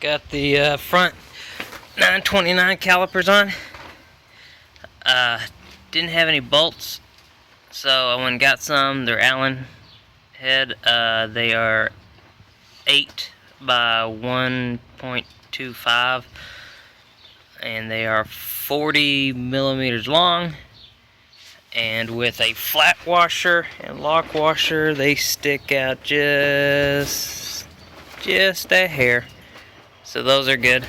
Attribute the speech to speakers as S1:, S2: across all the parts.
S1: Got the front 929 calipers on. Didn't have any bolts, so I went and got some. They're Allen head. They are 8 by 1.25, and they are 40 millimeters long. And with a flat washer and lock washer, they stick out just a hair. So those are good.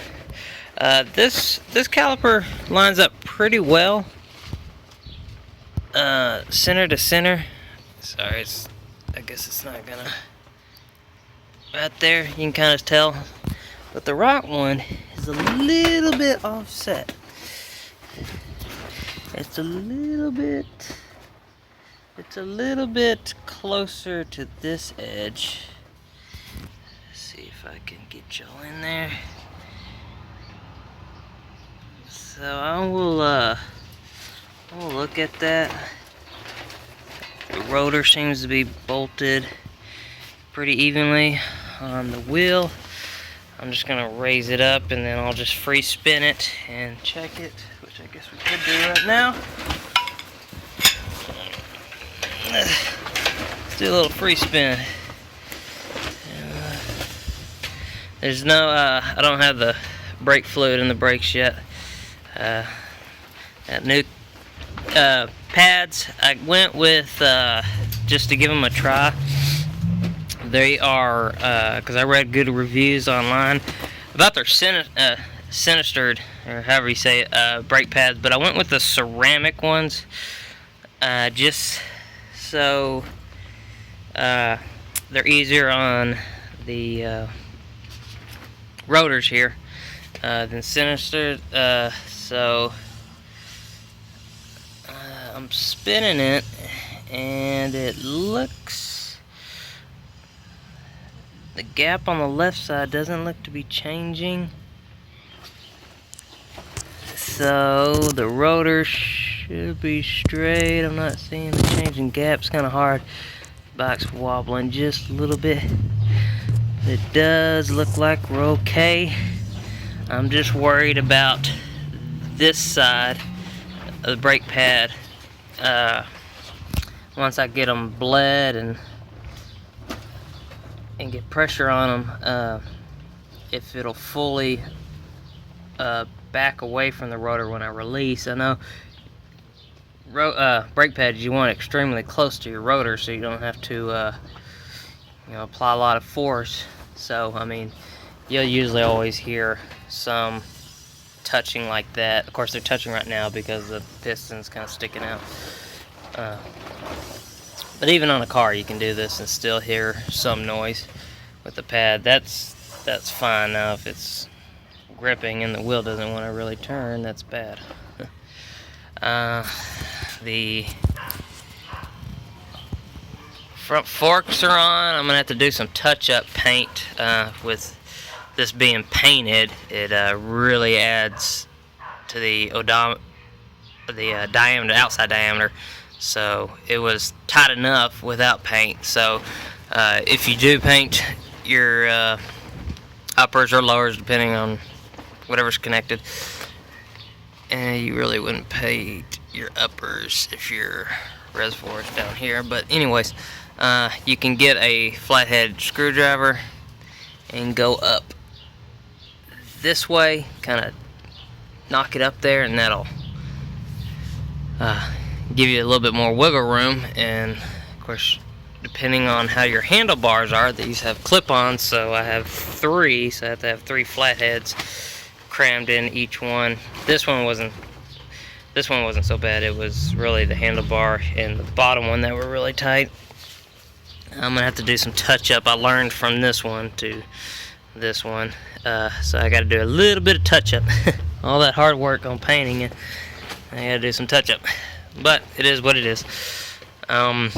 S1: This caliper lines up pretty well, center to center. Sorry, I guess it's not gonna. Right there, you can kind of tell, but the right one is a little bit offset. It's a little bit closer to this edge. Let's see if I can get y'all in there. So I will look at that. The rotor seems to be bolted pretty evenly on the wheel. I'm just gonna raise it up and then I'll just free spin it and check it, which I guess we could do right now. Let's do a little free spin. There's no, I don't have the brake fluid in the brakes yet. That new pads, I went with just to give them a try. They are, because I read good reviews online about their sinistered, or however you say it, brake pads, but I went with the ceramic ones, just so they're easier on the rotors here than sinistered. So I'm spinning it, and it looks, the gap on the left side doesn't look to be changing. So the rotor should be straight. I'm not seeing the changing gaps. Kind of hard. Bike's wobbling just a little bit. It does look like we're okay. I'm just worried about this side of the brake pad. Once I get them bled and get pressure on them, if it'll fully back away from the rotor when I release. I know brake pads, you want it extremely close to your rotor so you don't have to apply a lot of force. So I mean, you'll usually always hear some touching like that. Of course they're touching right now because the piston's kind of sticking out. But even on a car you can do this and still hear some noise with the pad. That's fine. Now if it's gripping and the wheel doesn't want to really turn, that's bad. The front forks are on. I'm gonna have to do some touch-up paint. With this being painted, it really adds to the diameter, outside diameter. So it was tight enough without paint. So if you do paint your uppers or lowers, depending on whatever's connected, and you really wouldn't paint your uppers if your reservoir is down here. But anyways, you can get a flathead screwdriver and go up this way, kind of knock it up there, and that'll give you a little bit more wiggle room. And of course, depending on how your handlebars are, these have clip-ons, so I have 3, so I have to have 3 flatheads crammed in each one. This one wasn't so bad. It was really the handlebar and the bottom one that were really tight. I'm gonna have to do some touch-up. I learned from this one to this one, so I got to do a little bit of touch-up. All that hard work on painting it, I got to do some touch-up. But it is what it is. I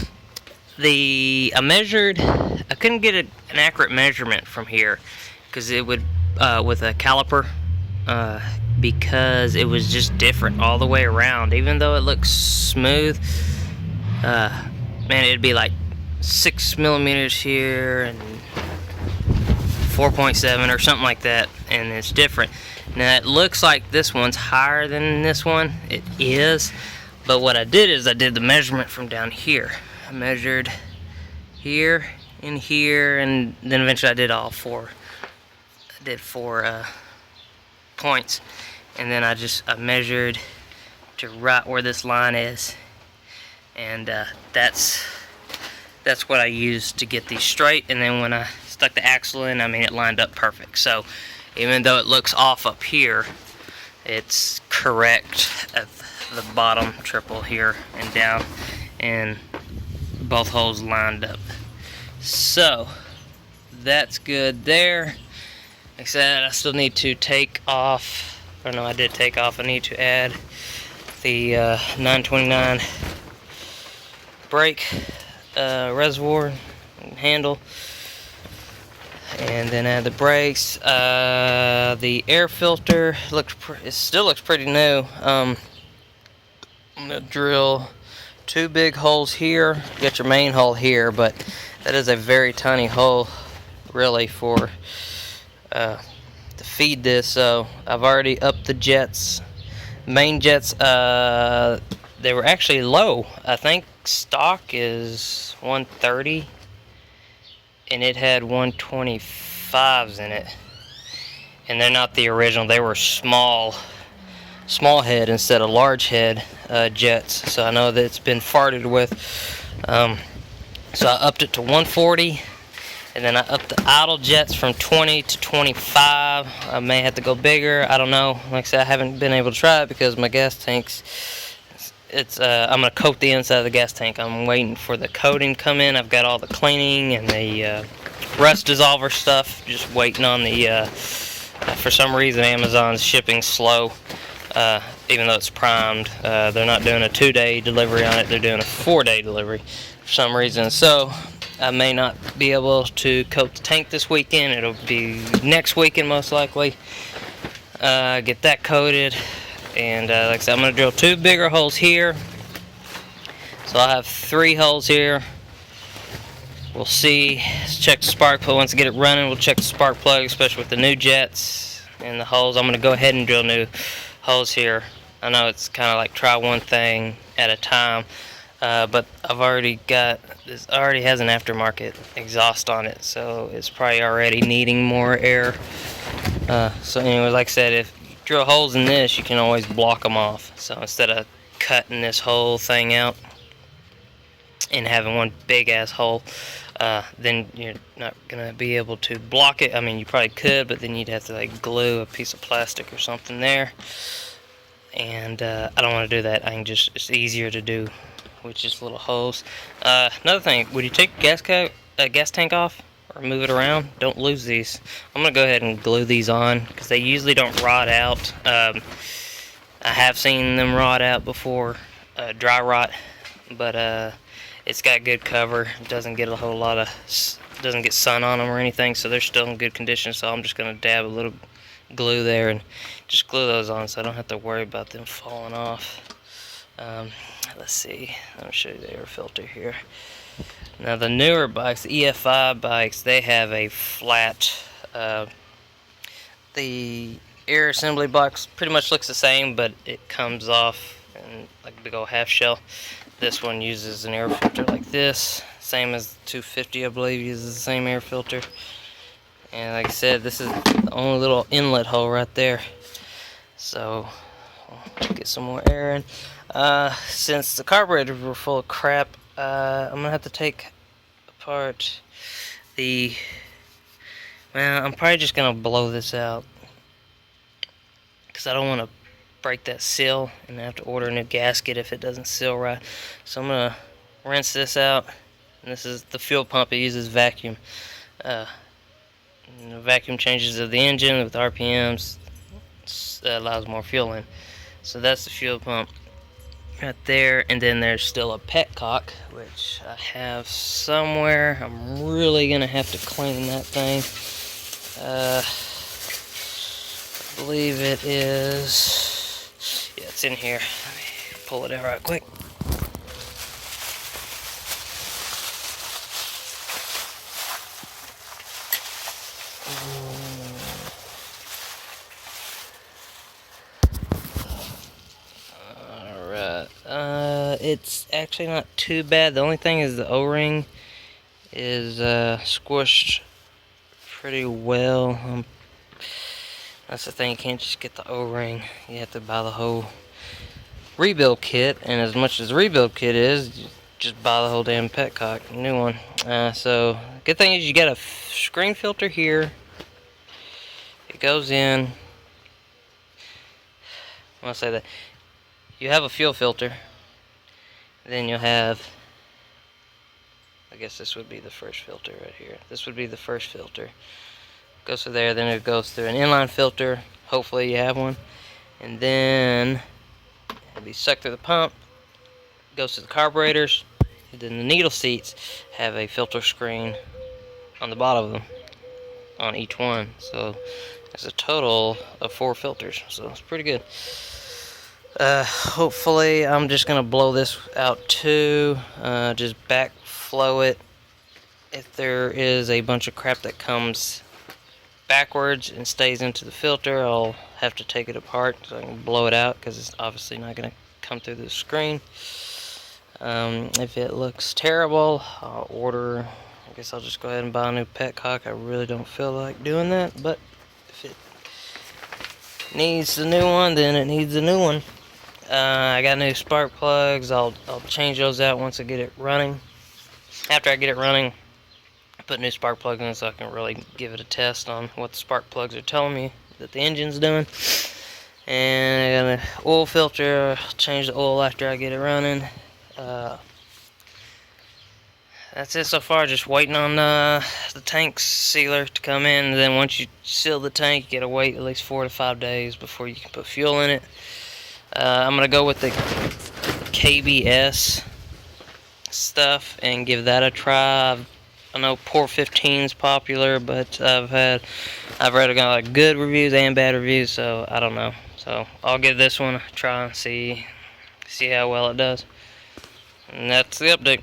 S1: couldn't get an accurate measurement from here because it would with a caliper, because it was just different all the way around. Even though it looks smooth, man, it'd be like 6 millimeters here and 4.7 or something like that, and it's different. Now it looks like this one's higher than this one. It is, but what I did is I did the measurement from down here. I measured here and here, and then eventually I did all four. I did 4 points, and then I measured to right where this line is, and that's what I used to get these straight. And then when I stuck the axle in, I mean, it lined up perfect. So even though it looks off up here, it's correct at the bottom triple here and down, and both holes lined up. So that's good there. Like I said, I still need to take off, or no, I did take off. I need to add the 929 brake reservoir and handle, and then add the brakes. The air filter it still looks pretty new. I'm gonna drill 2 big holes here. You got your main hole here, but that is a very tiny hole, really, for to feed this. So I've already upped the jets. Main jets, they were actually low. I think stock is 130, and it had 125s in it, and they're not the original. They were small head instead of large head jets. So I know that it's been farted with. So I upped it to 140, and then I upped the idle jets from 20 to 25. I may have to go bigger. I don't know. Like I said, I haven't been able to try it because my gas tanks. I'm gonna coat the inside of the gas tank. I'm waiting for the coating to come in. I've got all the cleaning and the rust dissolver stuff. Just waiting on the. For some reason, Amazon's shipping slow. Even though it's primed, they're not doing a 2-day delivery on it. They're doing a 4-day delivery for some reason. So I may not be able to coat the tank this weekend. It'll be next weekend most likely. Get that coated, and like I said, I'm going to drill 2 bigger holes here. So I'll have 3 holes here. We'll see. Let's check the spark plug. Once I get it running, we'll check the spark plug, especially with the new jets and the holes. I'm going to go ahead and drill new holes here. I know it's kind of like try one thing at a time, but I've already got this. Already has an aftermarket exhaust on it, so it's probably already needing more air. So anyway, like I said, if you drill holes in this, you can always block them off. So instead of cutting this whole thing out and having one big ass hole, then you're not gonna be able to block it. I mean, you probably could, but then you'd have to like glue a piece of plastic or something there, and I don't want to do that. It's easier to do with just little holes. Another thing, would you take gas tank off or move it around? Don't lose these. I'm gonna go ahead and glue these on because they usually don't rot out. I have seen them rot out before, dry rot, but it's got good cover. It doesn't get a whole lot of, doesn't get sun on them or anything, so they're still in good condition. So I'm just gonna dab a little glue there and just glue those on, so I don't have to worry about them falling off. Let's see. Let me show you the air filter here. Now the newer bikes, the EFI bikes, they have a flat. The air assembly box pretty much looks the same, but it comes off in like a big old half shell. This one uses an air filter like this, same as the 250, I believe, uses the same air filter. And like I said, this is the only little inlet hole right there. So we'll get some more air in. Since the carburetors were full of crap, I'm gonna have to take apart the. Well, I'm probably just gonna blow this out because I don't want to break that seal and have to order a new gasket if it doesn't seal right. So I'm gonna rinse this out, and this is the fuel pump. It uses vacuum. The vacuum changes of the engine with RPMs, allows more fuel in. So that's the fuel pump right there, and then there's still a petcock, which I have somewhere. I'm really gonna have to clean that thing. I believe it is. Yeah, it's in here. Let me pull it out right quick. Alright, it's actually not too bad. The only thing is the O-ring is squished pretty well. That's the thing, you can't just get the O-ring. You have to buy the whole rebuild kit, and as much as the rebuild kit is, you just buy the whole damn petcock, new one. So, good thing is you got a screen filter here. It goes in. I want to say that you have a fuel filter, then you'll have, I guess this would be the first filter right here. This would be the first filter. Goes through there, then it goes through an inline filter. Hopefully you have one. And then it'll be sucked through the pump, goes to the carburetors, and then the needle seats have a filter screen on the bottom of them, on each one. So there's a total of 4 filters, so it's pretty good. Hopefully I'm just gonna blow this out too, just backflow it. If there is a bunch of crap that comes backwards and stays into the filter, I'll have to take it apart so I can blow it out, because it's obviously not gonna come through the screen. If it looks terrible, I'll order, I guess I'll just go ahead and buy a new petcock. I really don't feel like doing that, but if it needs a new one, then it needs a new one. I got new spark plugs. I'll change those out once I get it running. After I get it running, I put new spark plugs in so I can really give it a test on what the spark plugs are telling me that the engine's doing. And I got an oil filter. I'll change the oil after I get it running. That's it so far. Just waiting on the tank sealer to come in. And then once you seal the tank, you gotta wait at least 4 to 5 days before you can put fuel in it. I'm gonna go with the KBS stuff and give that a try. I know Port 15 is popular, but I've read like good reviews and bad reviews, so I don't know. So I'll give this one a try and see how well it does. And that's the update.